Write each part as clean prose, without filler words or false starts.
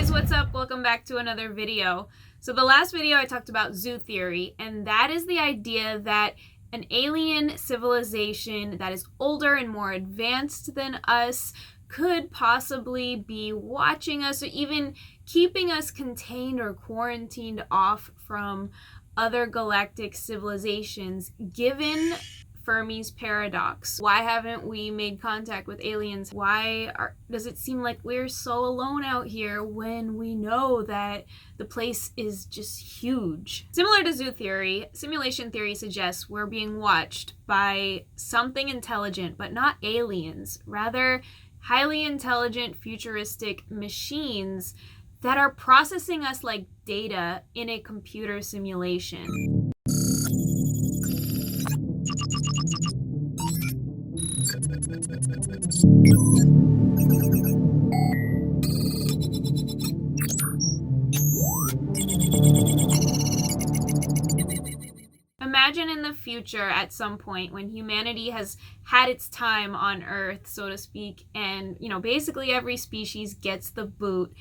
guys, what's up? Welcome back to another video. So the last video I talked about zoo theory, and that is the idea that an alien civilization that is older and more advanced than us could possibly be watching us or even keeping us contained or quarantined off from other galactic civilizations, given Fermi's paradox. Why haven't we made contact with aliens? Does it seem like we're so alone out here when we know that the place is just huge? Similar to zoo theory, simulation theory suggests we're being watched by something intelligent, but not aliens, rather highly intelligent futuristic machines that are processing us like data in a computer simulation. Imagine in the future at some point when humanity has had its time on Earth, so to speak, and basically every species gets the boot.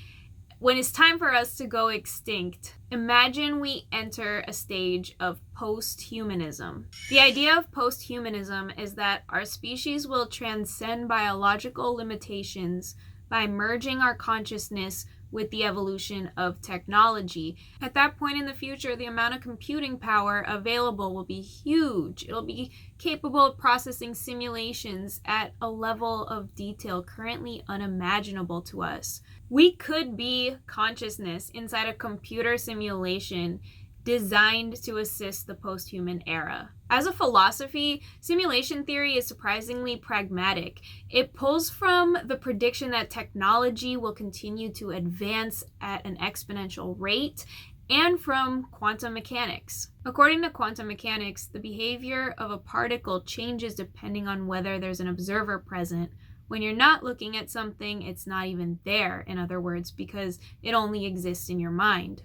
When it's time for us to go extinct, imagine we enter a stage of posthumanism. The idea of posthumanism is that our species will transcend biological limitations by merging our consciousness with the evolution of technology. At that point in the future, the amount of computing power available will be huge. It'll be capable of processing simulations at a level of detail currently unimaginable to us. We could be consciousness inside a computer simulation designed to assist the posthuman era. As a philosophy, simulation theory is surprisingly pragmatic. It pulls from the prediction that technology will continue to advance at an exponential rate and from quantum mechanics. According to quantum mechanics, the behavior of a particle changes depending on whether there's an observer present. When you're not looking at something, it's not even there, in other words, because it only exists in your mind.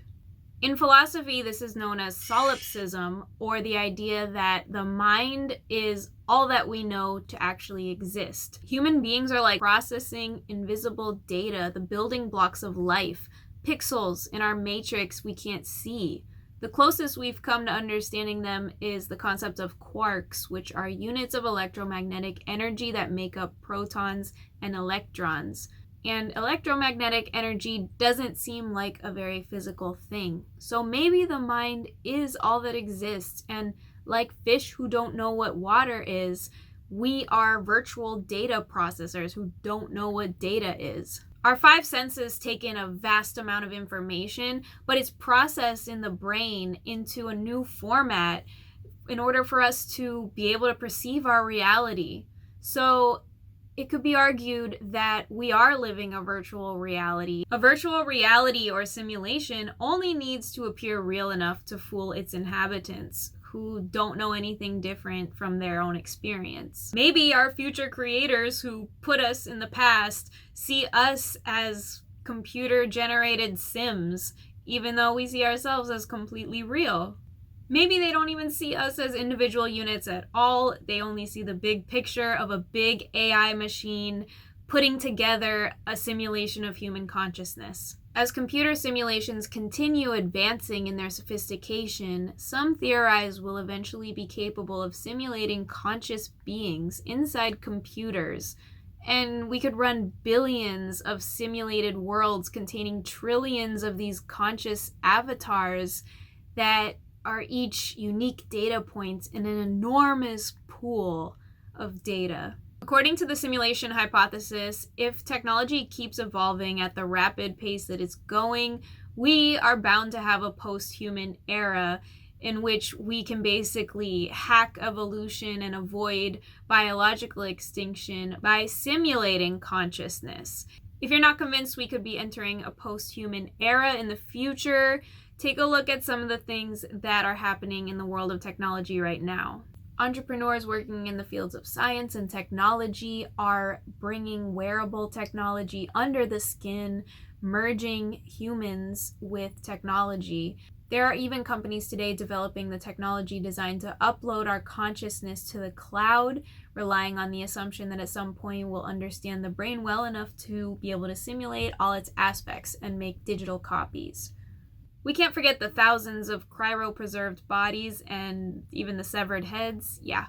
In philosophy, this is known as solipsism, or the idea that the mind is all that we know to actually exist. Human beings are like processing invisible data, the building blocks of life, pixels in our matrix we can't see. The closest we've come to understanding them is the concept of quarks, which are units of electromagnetic energy that make up protons and electrons. And electromagnetic energy doesn't seem like a very physical thing. So maybe the mind is all that exists, and like fish who don't know what water is, we are virtual data processors who don't know what data is. Our five senses take in a vast amount of information, but it's processed in the brain into a new format in order for us to be able to perceive our reality. So it could be argued that we are living a virtual reality. A virtual reality or simulation only needs to appear real enough to fool its inhabitants, who don't know anything different from their own experience. Maybe our future creators who put us in the past see us as computer-generated Sims, even though we see ourselves as completely real. Maybe they don't even see us as individual units at all. They only see the big picture of a big AI machine putting together a simulation of human consciousness. As computer simulations continue advancing in their sophistication, some theorize we'll eventually be capable of simulating conscious beings inside computers, and we could run billions of simulated worlds containing trillions of these conscious avatars that are each unique data points in an enormous pool of data. According to the simulation hypothesis, if technology keeps evolving at the rapid pace that it's going, we are bound to have a post-human era in which we can basically hack evolution and avoid biological extinction by simulating consciousness. If you're not convinced we could be entering a post-human era in the future, take a look at some of the things that are happening in the world of technology right now. Entrepreneurs working in the fields of science and technology are bringing wearable technology under the skin, merging humans with technology. There are even companies today developing the technology designed to upload our consciousness to the cloud, relying on the assumption that at some point we'll understand the brain well enough to be able to simulate all its aspects and make digital copies. We can't forget the thousands of cryopreserved bodies and even the severed heads. Yeah,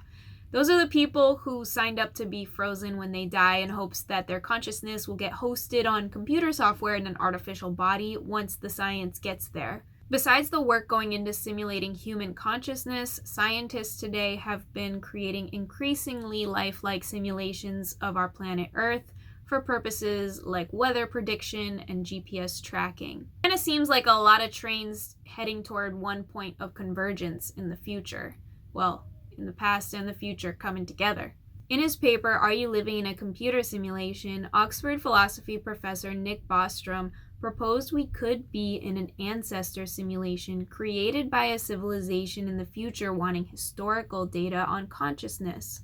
those are the people who signed up to be frozen when they die in hopes that their consciousness will get hosted on computer software in an artificial body once the science gets there. Besides the work going into simulating human consciousness, scientists today have been creating increasingly lifelike simulations of our planet Earth for purposes like weather prediction and GPS tracking. And it seems like a lot of trains heading toward one point of convergence in the future. Well, in the past and the future coming together. In his paper, Are You Living in a Computer Simulation?, Oxford philosophy professor Nick Bostrom proposed we could be in an ancestor simulation created by a civilization in the future wanting historical data on consciousness.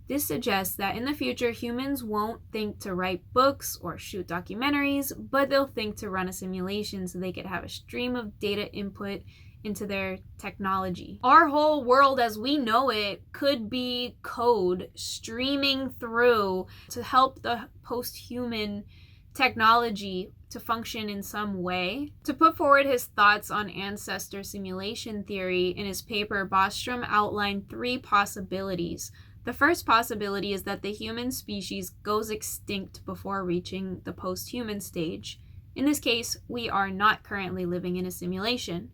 This suggests that in the future, humans won't think to write books or shoot documentaries, but they'll think to run a simulation so they could have a stream of data input into their technology. Our whole world as we know it could be code streaming through to help the post-human technology to function in some way. To put forward his thoughts on ancestor simulation theory, in his paper, Bostrom outlined 3 possibilities. The first possibility is that the human species goes extinct before reaching the post-human stage. In this case, we are not currently living in a simulation.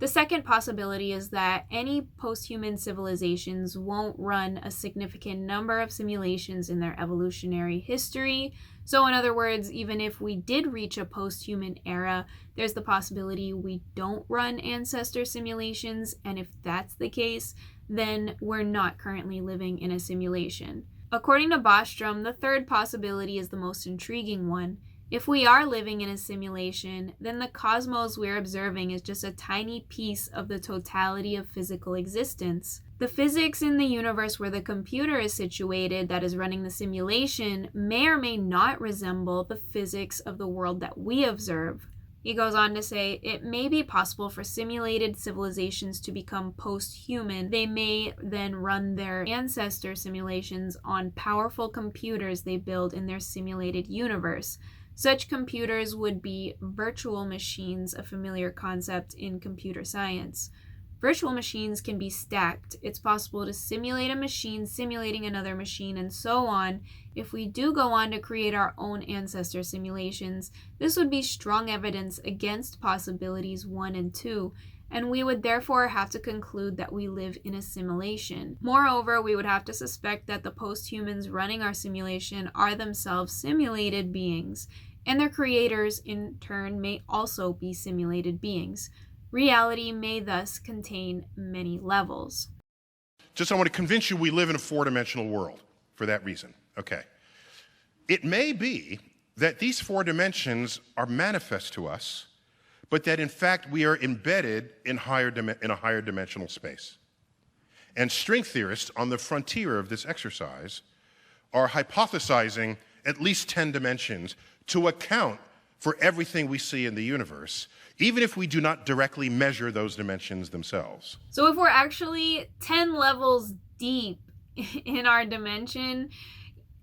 The second possibility is that any post-human civilizations won't run a significant number of simulations in their evolutionary history. So in other words, even if we did reach a post-human era, there's the possibility we don't run ancestor simulations, and if that's the case, then we're not currently living in a simulation. According to Bostrom, the third possibility is the most intriguing one. If we are living in a simulation, then the cosmos we're observing is just a tiny piece of the totality of physical existence. The physics in the universe where the computer is situated that is running the simulation may or may not resemble the physics of the world that we observe. He goes on to say, it may be possible for simulated civilizations to become post-human. They may then run their ancestor simulations on powerful computers they build in their simulated universe. Such computers would be virtual machines, a familiar concept in computer science. Virtual machines can be stacked. It's possible to simulate a machine simulating another machine and so on. If we do go on to create our own ancestor simulations, this would be strong evidence against possibilities 1 and 2, and we would therefore have to conclude that we live in a simulation. Moreover, we would have to suspect that the post-humans running our simulation are themselves simulated beings, and their creators, in turn, may also be simulated beings. Reality may thus contain many levels. Just I want to convince you we live in a 4-dimensional world for that reason. Okay. It may be that these 4 dimensions are manifest to us, but that in fact we are embedded in a higher dimensional space. And string theorists on the frontier of this exercise are hypothesizing at least 10 dimensions to account for everything we see in the universe, even if we do not directly measure those dimensions themselves. So if we're actually 10 levels deep in our dimension,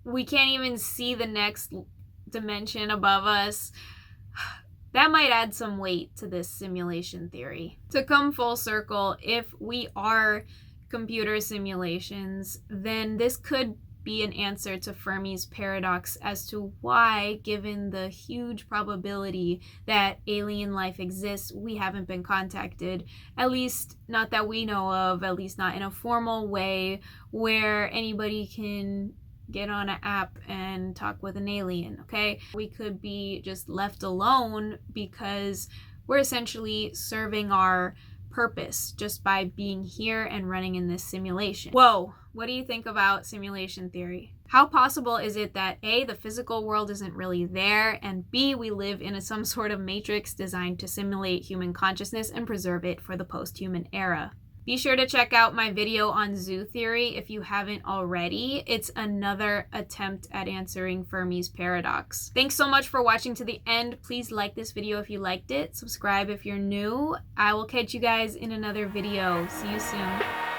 we can't even see the next dimension above us. That might add some weight to this simulation theory. To come full circle, if we are computer simulations, then this could be an answer to Fermi's paradox as to why, given the huge probability that alien life exists, we haven't been contacted, at least not that we know of, at least not in a formal way where anybody can get on an app and talk with an alien, okay? We could be just left alone because we're essentially serving our purpose just by being here and running in this simulation. Whoa, what do you think about simulation theory? How possible is it that A, the physical world isn't really there, and B, we live in some sort of matrix designed to simulate human consciousness and preserve it for the post-human era? Be sure to check out my video on zoo theory if you haven't already. It's another attempt at answering Fermi's paradox. Thanks so much for watching to the end. Please like this video if you liked it. Subscribe if you're new. I will catch you guys in another video. See you soon.